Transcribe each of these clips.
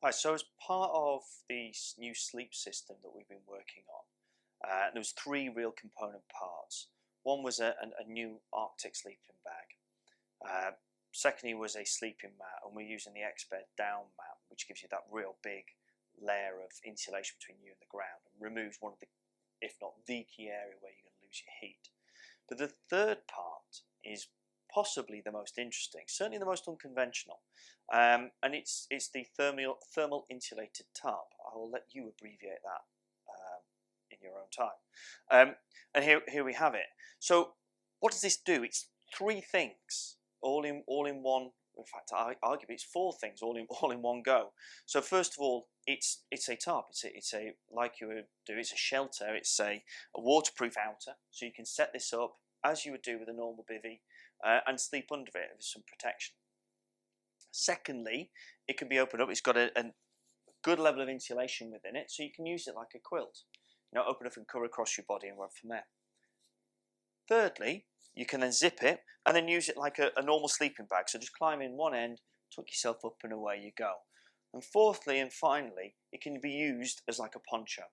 Hi, so as part of the new sleep system that we've been working on, there was three real component parts. One was a new Arctic sleeping bag. Secondly was a sleeping mat, and we're using the X-Bed down mat, which gives you that real big layer of insulation between you and the ground, and removes one of the, if not the key area where you're going to lose your heat. But the third part is possibly the most interesting, certainly the most unconventional, and it's the thermal insulated tarp. I will let you abbreviate that in your own time. And here we have it. So what does this do? It's three things all in one. In fact, arguably it's four things all in one go. So first of all, it's a tarp. It's a like you would do. It's a shelter. It's a waterproof outer, so you can set this up as you would do with a normal bivvy and sleep under it with some protection. Secondly, it can be opened up. It's got a good level of insulation within it, so you can use it like a quilt. You know, open up and cover across your body and run from there. Thirdly, you can then zip it and then use it like a normal sleeping bag. So just climb in one end, tuck yourself up, and away you go. And fourthly and finally, it can be used as like a poncho.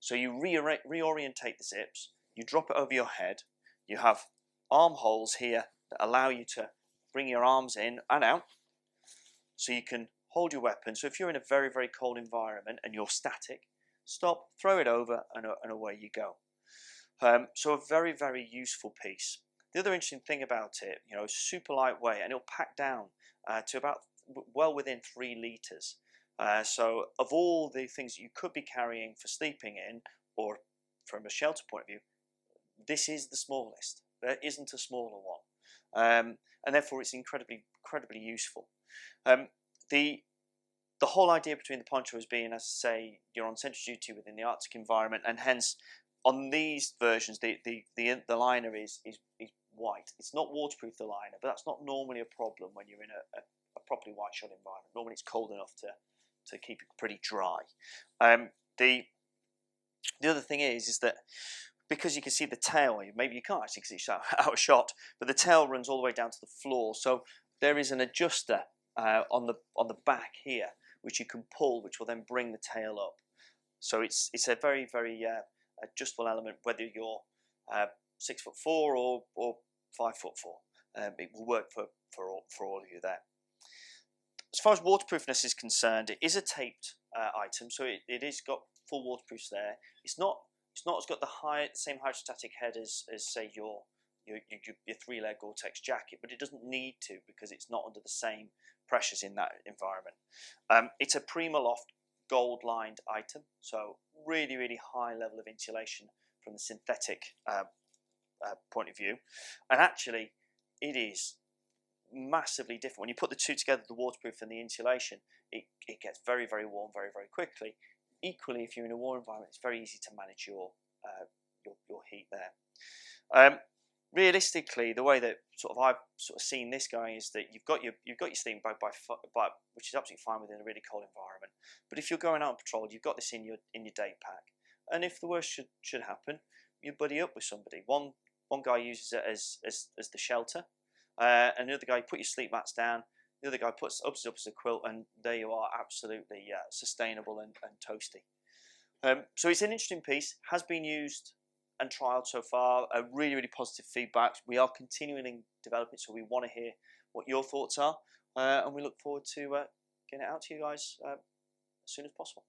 So you reorientate the zips, you drop it over your head, you have armholes here that allow you to bring your arms in and out, so you can hold your weapon. So if you're in a very, very cold environment and you're static, stop, throw it over, and away you go. So a very, very useful piece. The other interesting thing about it, you know, super lightweight, and it'll pack down to about well within 3 litres. So of all the things that you could be carrying for sleeping in, or from a shelter point of view, this is the smallest. There isn't a smaller one, and therefore it's incredibly useful. The whole idea between the ponchos being, as I say, you're on sentry duty within the Arctic environment, and hence on these versions the liner is white. It's not waterproof, the liner, but that's not normally a problem when you're in a properly white shot environment. Normally it's cold enough to keep it pretty dry. The other thing is that because you can see the tail, maybe you can't actually because it's out of shot, but the tail runs all the way down to the floor. So there is an adjuster on the back here, which you can pull, which will then bring the tail up. So it's a very, very adjustable element, whether you're 6'4" or 5'4". It will work for all of you there. As far as waterproofness is concerned, it is a taped item, so it is got full waterproofs there. It's got the same hydrostatic head as say your 3-layer Gore-Tex jacket, but it doesn't need to because it's not under the same pressures in that environment. It's a PrimaLoft gold-lined item, so really, really high level of insulation from the synthetic point of view, and actually it is massively different. When you put the two together, the waterproof and the insulation, it gets very, very warm very, very quickly. Equally, if you're in a warm environment, it's very easy to manage your heat there. Realistically, the way that I've seen this going is that you've got your sleeping bag which is absolutely fine within a really cold environment. But if you're going out on patrol, you've got this in your day pack, and if the worst should happen, you buddy up with somebody. One guy uses it as the shelter, and the other guy, put your sleep mats down. The other guy ups it up as a quilt, and there you are, absolutely sustainable and toasty. So it's an interesting piece. Has been used and trialed so far. Really, really positive feedback. We are continuing developing, so we want to hear what your thoughts are, and we look forward to getting it out to you guys as soon as possible.